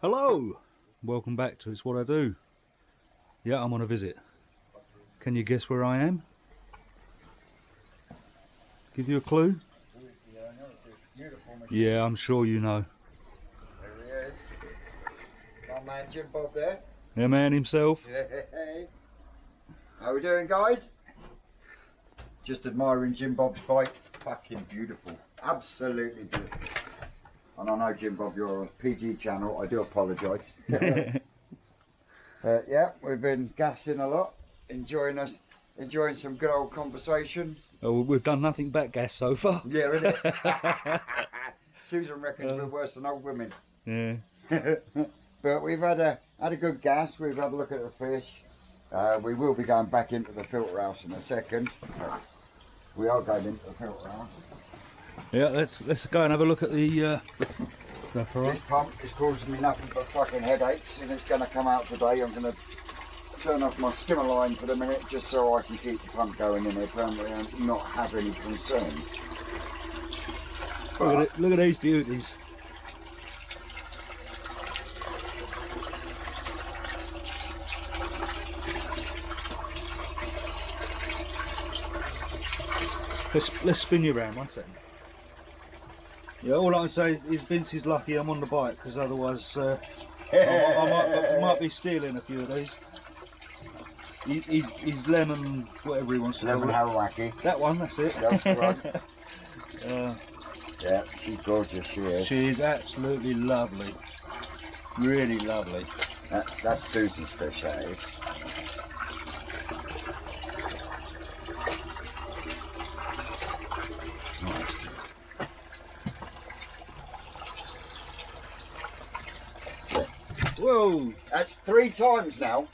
Hello, welcome back to It's What I Do. Yeah, I'm on a visit. Can you guess where I am? Give you a clue? Yeah, I'm sure you know. There he is. My man Jim Bob there. Yeah, man himself. Hey. How we doing, guys? Just admiring Jim Bob's bike. Fucking beautiful. Absolutely beautiful. And I know, Jim Bob, you're a PG channel. I do apologise. Yeah, we've been gassing a lot, enjoying some good old conversation. Oh, we've done nothing but gas so far. Yeah, really. Susan reckons we're worse than old women. Yeah. But we've had a good gas. We've had a look at the fish. We will be going back into the filter house in a second. We are going into the filter house. Yeah, let's go and have a look at the stuff. This pump is causing me nothing but fucking headaches, and it's going to come out today. I'm going to turn off my skimmer line for the minute just so I can keep the pump going in there permanently and not have any concerns. Look at these beauties. Let's spin you around 1 second. Yeah, all I can say is Vince is lucky I'm on the bike, because otherwise I might be stealing a few of these. He's lemon, whatever he wants to Lemon call it. Harawaki. That one, that's it. That's right. Yeah, she's gorgeous, she is. She's absolutely lovely. Really lovely. That's Susan's fish, that is. Whoa! That's 3 times now.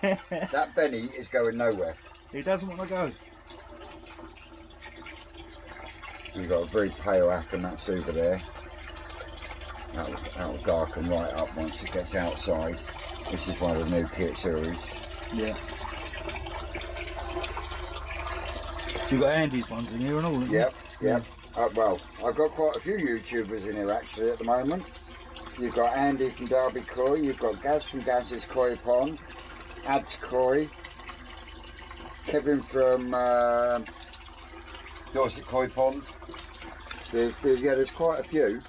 That Benny is going nowhere. He doesn't want to go. We've got a very pale Akamatsuba there. That will darken right up once it gets outside. This is one of the new kit series. Yeah. You've got Andy's ones in here and all, haven't you? Yep. Well, I've got quite a few YouTubers in here actually at the moment. You've got Andy from Derby Koi, you've got Gaz from Gaz's Koi Pond, Ads Koi, Kevin from Dorset Koi Pond. There's quite a few.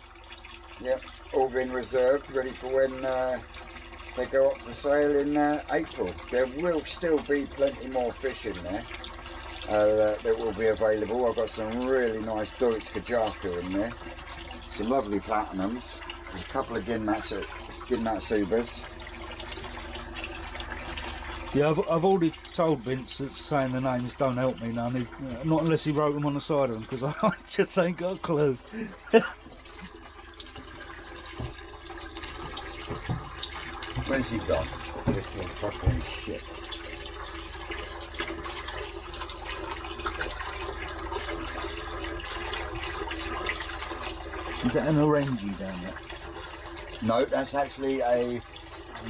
Yep, all been reserved, ready for when they go up for sale in April. There will still be plenty more fish in there that will be available. I've got some really nice Deutsch Kajaka in there, some lovely platinums. There's a couple of Ginmatsubas. Yeah, I've already told Vince that saying the names don't help me none. Not unless he wrote them on the side of them, because I just ain't got a clue. Where's he gone? Little fucking shit. Is that an orangey down there? No, that's actually a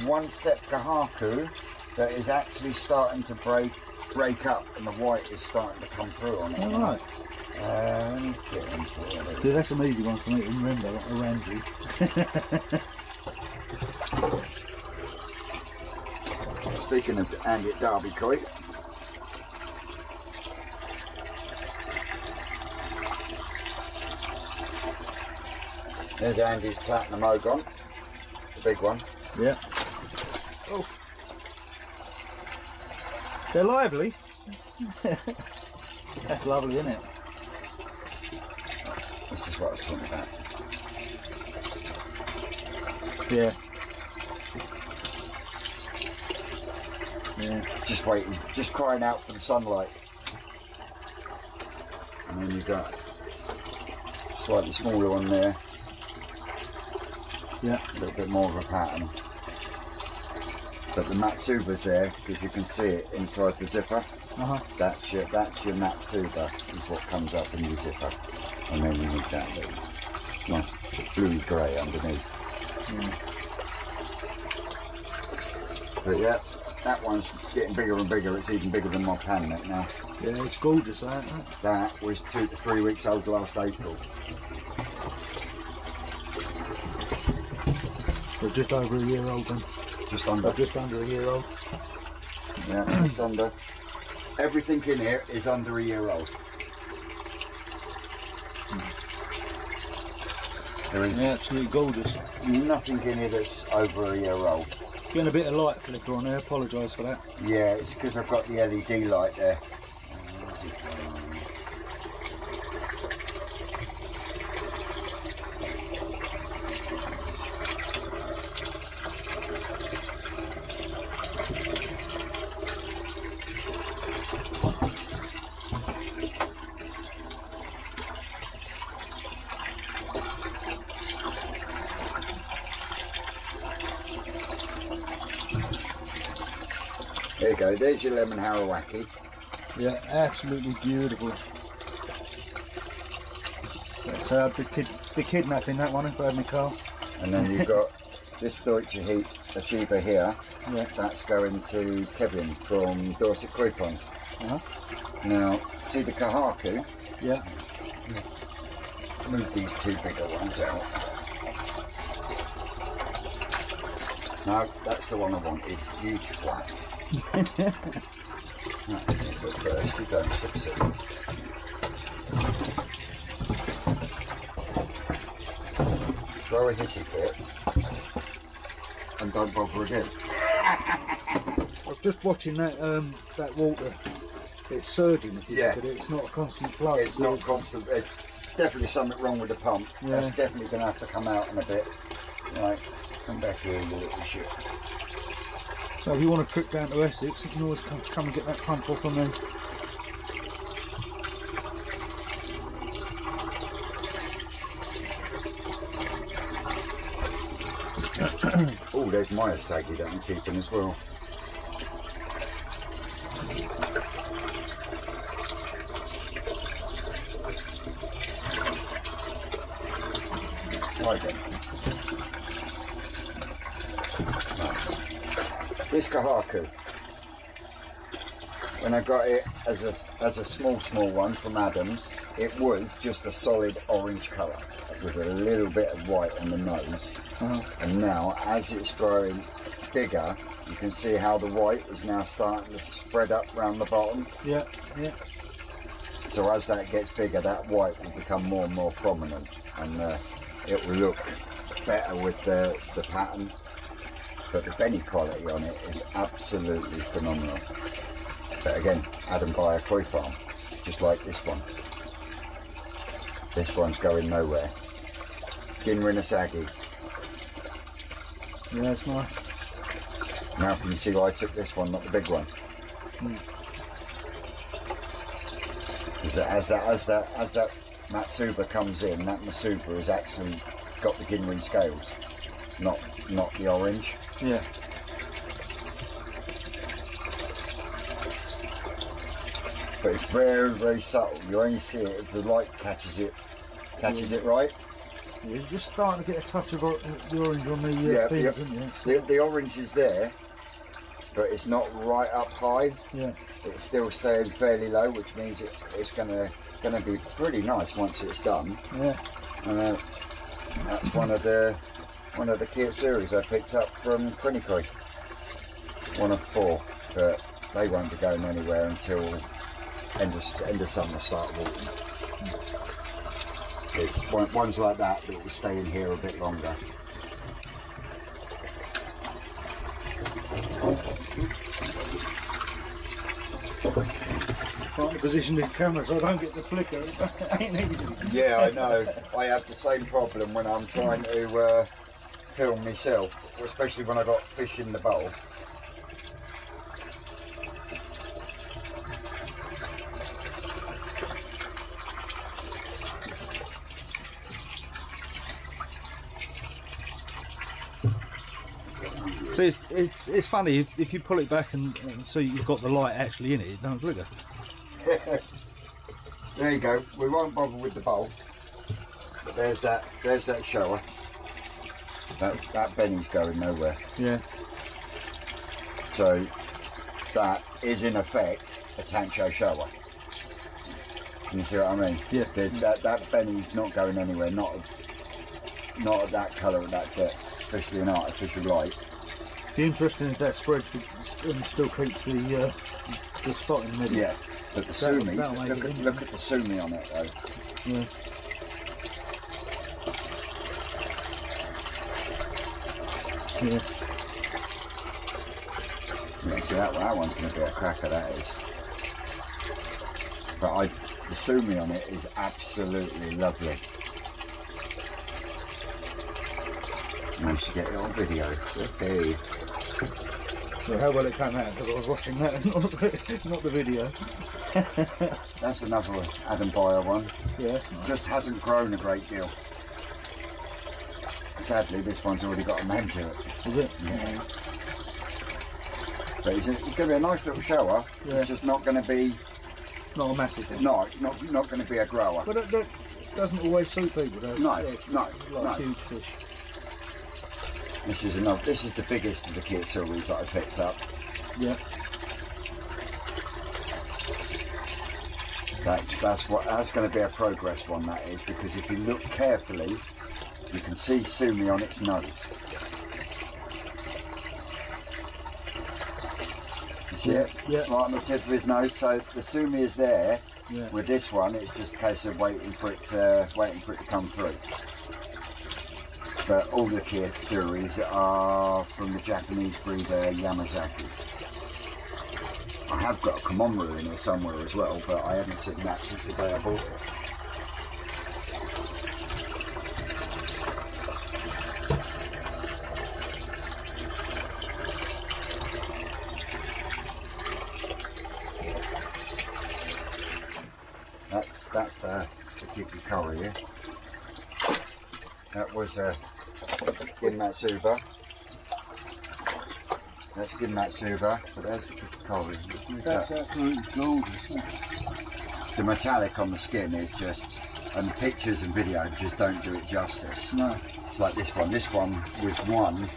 one-step Kahaku that is actually starting to break up, and the white is starting to come through on it. All right. Let me get into it. See, that's an easy one for me to remember, like orangey. Speaking of Andy at Derby Koi, there's Andy's Platinum Ogon, the big one. Yeah. Oh. They're lively. That's lovely, isn't it? This is what I was talking about. Yeah. Yeah. Just waiting, just crying out for the sunlight. And then you've got a slightly smaller one there. Yeah. A little bit more of a pattern. But the Matsuba's there, because you can see it inside the zipper. That's your Matsuba, is what comes up in your zipper. And then you need that little nice blue grey underneath. But yeah, that one's getting bigger and bigger. It's even bigger than my pan net now. Yeah, it's gorgeous, ain't it? That was 2 to 3 weeks old last April. They're just over a year old then. Just under. Just under a year old. Yeah, just under. Everything in here is under a year old. There is absolutely gorgeous. nothing in here that's over a year old. Getting a bit of light flicker on there, apologise for that. Yeah, it's because I've got the LED light there. There you go, there's your lemon Harawaki. Yeah, absolutely beautiful. That's the kidnapping, that one, if I had my car. And then you've got this Deutsche Achiever here. Yeah. That's going to Kevin from Dorset Coupons. Now, see the Kahaku? Yeah. Move these two bigger ones out. No, that's the one I wanted. You twat. Right, go first. You go and fix it. Throw a hissy fit and don't bother again. I was just watching that water. It's surging if you look at it. It's not a constant flow. It's not constant. There's definitely something wrong with the pump. Yeah. That's definitely going to have to come out in a bit. Right, come back here, you little shit. So if you want a trip down to Essex, you can always come and get that pump off on them. Oh, there's my Asagi that I'm keeping as well. Right then. This Kahaku, when I got it as a small one from Adams, it was just a solid orange colour with a little bit of white on the nose. And now, as it's growing bigger, you can see how the white is now starting to spread up around the bottom. Yeah, yeah. So as that gets bigger, that white will become more and more prominent, and it will look better with the pattern. But the Benny quality on it is absolutely phenomenal. But again, Adam by a koi farm, just like this one. This one's going nowhere. Ginrin Asagi. Yeah, that's nice. Now can you see why I took this one, not the big one? As that Matsuba comes in, that Matsuba has actually got the Ginrin scales, not the orange. Yeah. But it's very, very subtle. You only see it if the light catches it right. Yeah, you're just starting to get a touch of the orange on the fins, isn't you? The orange is there, but it's not right up high. Yeah. It's still staying fairly low, which means it's gonna be pretty nice once it's done. Yeah. And that's one of the Kia series I picked up from Quinnicoy. One of 4, but they won't be going anywhere until end of summer, start of autumn. It's ones like that will stay in here a bit longer. Trying to position the camera so I don't get the flicker. It ain't easy. Yeah, I know. I have the same problem when I'm trying to film myself, especially when I got fish in the bowl. So it's funny if you pull it back and so you've got the light actually in it, it don't flicker. There you go. We won't bother with the bowl. But there's that shower. That Benny's going nowhere. Yeah. So that is in effect a Tancho shower. Can you see what I mean? Yeah. That Benny's not going anywhere. Not at that colour, at that depth. especially in artificial light. The interesting is that spreads and still keeps the spot in the middle. Yeah, but the sumi, look at the sumi on it though. Yeah. Yeah. Yeah, see that one's going to be a cracker, that is. But the sumi on it is absolutely lovely. Managed to get it on video. Okay. So how well it came out, because I was watching that, not the video. That's another Adam Beyer one. Yeah, that's nice. Just hasn't grown a great deal. Sadly, this one's already got a man to it. Is it? Yeah. But it's going to be a nice little shower. Yeah. It's just not going to be... Not a massive one. No, it's not going to be a grower. But that doesn't always suit people, does it? No, Like no. huge fish. This is the biggest of the Kitsuris that I picked up. Yeah. That's going to be a progress one, that is, because if you look carefully, you can see sumi on its nose. You see it? Yeah. Right on the tip of his nose. So the sumi is there. Yeah. With this one, it's just a case of waiting for it to come through. But all the Kitsuris are from the Japanese breeder Yamazaki. I have got a Komomaru in here somewhere as well, but I haven't seen that since the day I bought it. That's the Kikikori here. That was Ginmatsuba. That's Ginmatsuba, but there's the Kikikori. That's absolutely gorgeous, isn't it? The metallic on the skin is just, and the pictures and video just don't do it justice. No. It's like this one. This one was one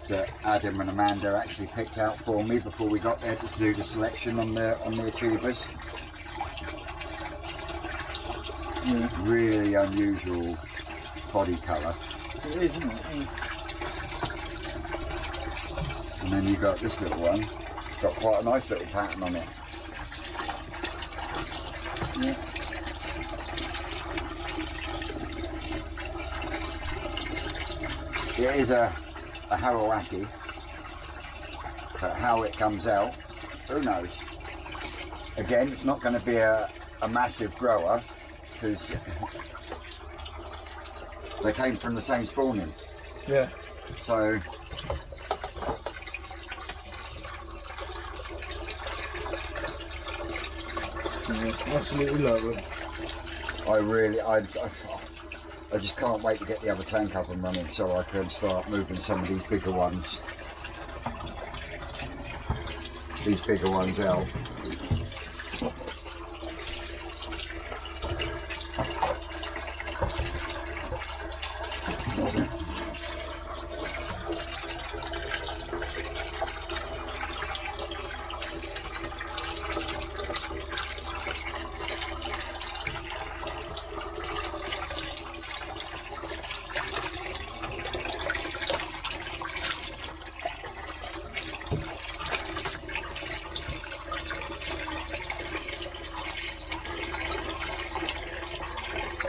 that Adam and Amanda actually picked out for me before we got there to do the selection on the achievers. Yeah. Really unusual body colour. It is, isn't it? Yeah. And then you've got this little one. It's got quite a nice little pattern on it. Yeah. It is a Harawaki, but how it comes out, who knows? Again, it's not going to be a massive grower, because they came from the same spawning. Yeah. So Absolutely love it. I just can't wait to get the other tank up and running so I can start moving some of these bigger ones. These bigger ones out.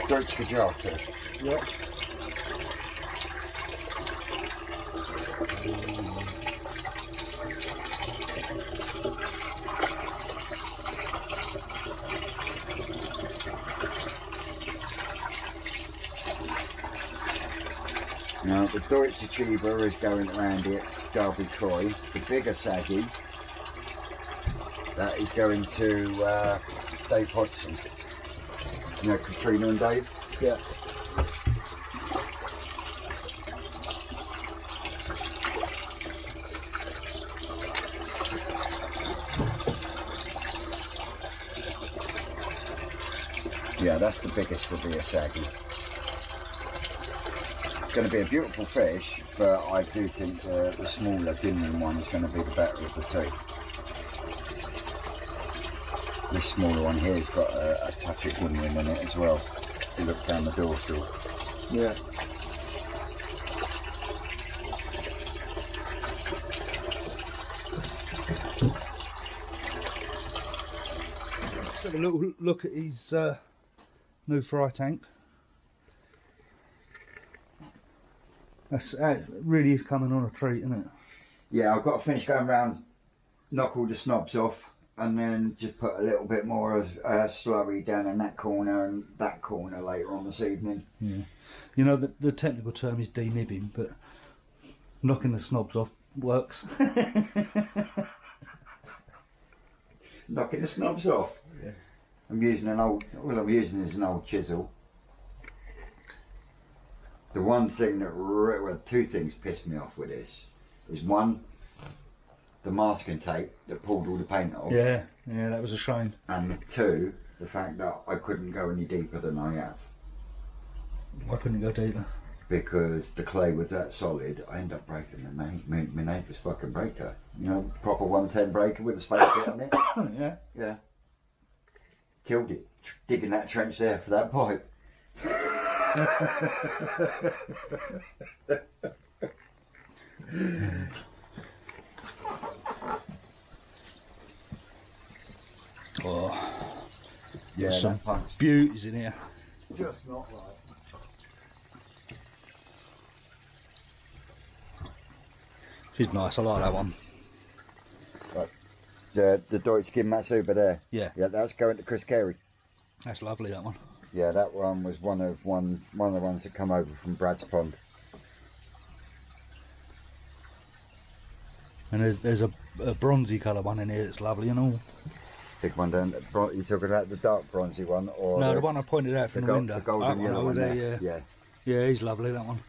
Deutsche Kajaka. Yeah. Now the Deutsche Achiever is going around it, Derby Koi. The bigger saggy, that is going to Dave Hodgson. You know Katrina and Dave? Yeah. Yeah, that's the biggest will be a saggy. It's going to be a beautiful fish, but I do think the smaller Guinean one is going to be the better of the two. This smaller one here has got a touch of Guinean in it as well. If you look down the dorsal. Yeah. Let's have a little look at his new fry tank. That really is coming on a treat, isn't it? Yeah, I've got to finish going round, knock all the snobs off, and then just put a little bit more of slurry down in that corner and that corner later on this evening. Yeah. You know, the technical term is denibbing, but knocking the snobs off works. Knocking the snobs off? Yeah. I'm using an old, all I'm using is an old chisel. The one thing that, well, two things pissed me off with this is one, the masking tape that pulled all the paint off. Yeah, that was a shame. And two, the fact that I couldn't go any deeper than I have. Why couldn't you go deeper? Because the clay was that solid, I ended up breaking the my neighbour's fucking breaker. You know, proper 110 breaker with a space bit on it. Yeah. Yeah. Killed it, digging that trench there for that pipe. Oh, Yeah, there's some that pump's beauties in here. just not right. She's nice, I like that one. Right. The Deutsche Matsuba there. Yeah. Yeah, that's going to Chris Carey. That's lovely, that one. Yeah, that one was one of the ones that come over from Brad's Pond. And there's a bronzy colour one in here that's lovely and all. Big one down. You talking about the dark bronzy one, or No, the one I pointed out from the window. The golden That yellow one there, there. yeah. Yeah. Yeah, he's lovely, that one.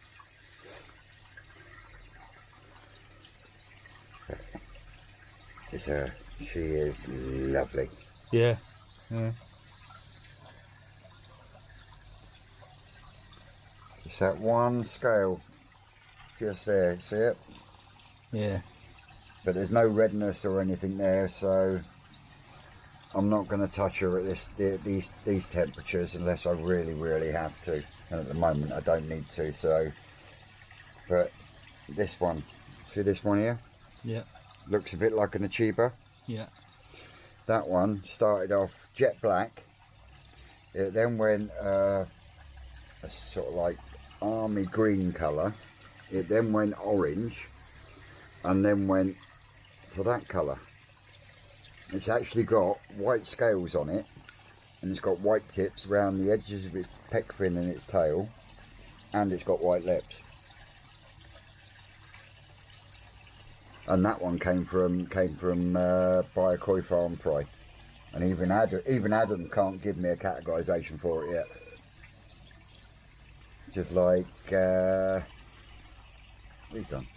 It's her. She is lovely. Yeah. Yeah. It's that one scale just there. See it? Yeah. But there's no redness or anything there, so I'm not going to touch her at these temperatures unless I really have to. And at the moment I don't need to. So, but this one, see this one here? Yeah. Looks a bit like an Achieva. Yeah. That one started off jet black. It then went a sort of like army green colour. It then went orange, and then went to that colour. It's actually got white scales on it, and it's got white tips around the edges of its pec fin and its tail, and it's got white lips. And that one came from by a koi farm fry, and even Adam can't give me a categorisation for it yet. Just like he's done.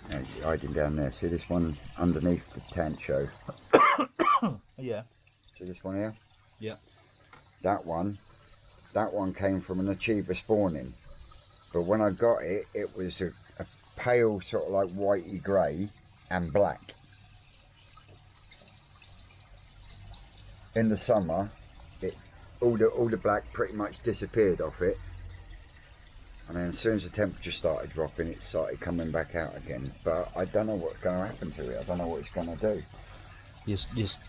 Yeah, he's hiding down there. See this one underneath the tancho? Yeah. See this one here? Yeah. That one came from an Achieva spawning, but when I got it, it was a pale sort of like whitey grey and black. In the summer, all the black pretty much disappeared off it, and then as soon as the temperature started dropping, it started coming back out again. But I don't know what's going to happen to it. I don't know what it's going to do. Your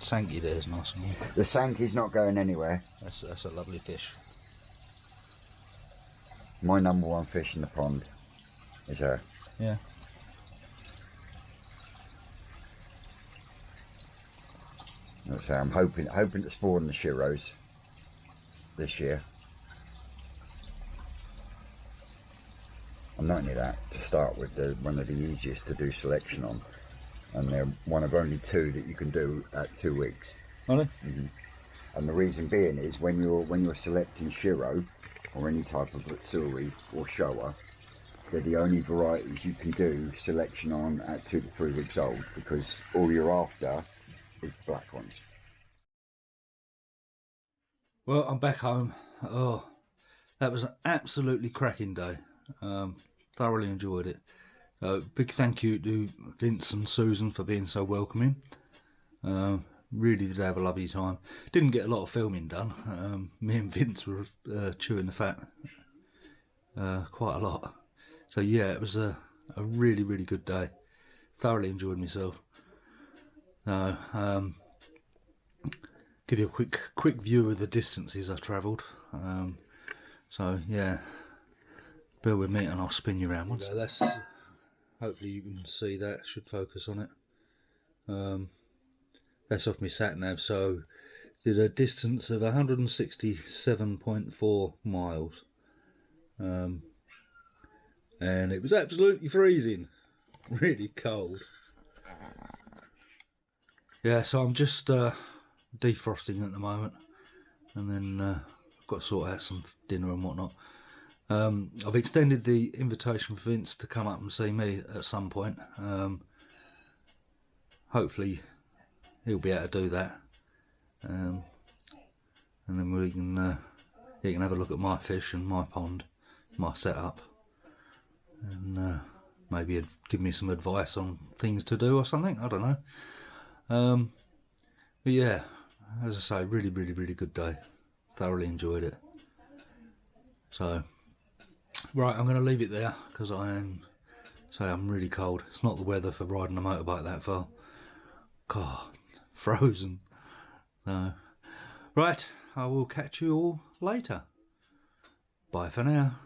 Sankey there is nice one. The Sankey's not going anywhere. That's a lovely fish. My number one fish in the pond is her. Yeah. So I'm hoping to spawn the Shiros this year. And not only that, to start with, they're one of the easiest to do selection on, and they're one of only two that you can do at 2 weeks. Are they? Mm-hmm. And the reason being is when you're selecting Shiro or any type of Utsuri or Showa, they're the only varieties you can do selection on at 2 to 3 weeks old, because all you're after is black ones. Well, I'm back home. Oh, that was an absolutely cracking day. Thoroughly enjoyed it. Big thank you to Vince and Susan for being so welcoming. Really did have a lovely time. Didn't get a lot of filming done. Me and Vince were chewing the fat quite a lot. So yeah, it was a really good day. Thoroughly enjoyed myself. give you a quick view of the distances I travelled. So yeah, bear with me and I'll spin you around once. That's, hopefully you can see that, should focus on it. That's off my sat nav, so did a distance of 167.4 miles. And it was absolutely freezing, really cold. Yeah, so I'm just defrosting at the moment, and then I've got to sort out some dinner and whatnot. I've extended the invitation for Vince to come up and see me at some point. Hopefully he'll be able to do that, and then we can he can have a look at my fish and my pond, my setup, and maybe he'd give me some advice on things to do or something, I don't know. But yeah, as I say, really good day. Thoroughly enjoyed it. So right, I'm going to leave it there because I'm really cold. It's not the weather for riding a motorbike that far. God, frozen. So right, I will catch you all later. Bye for now.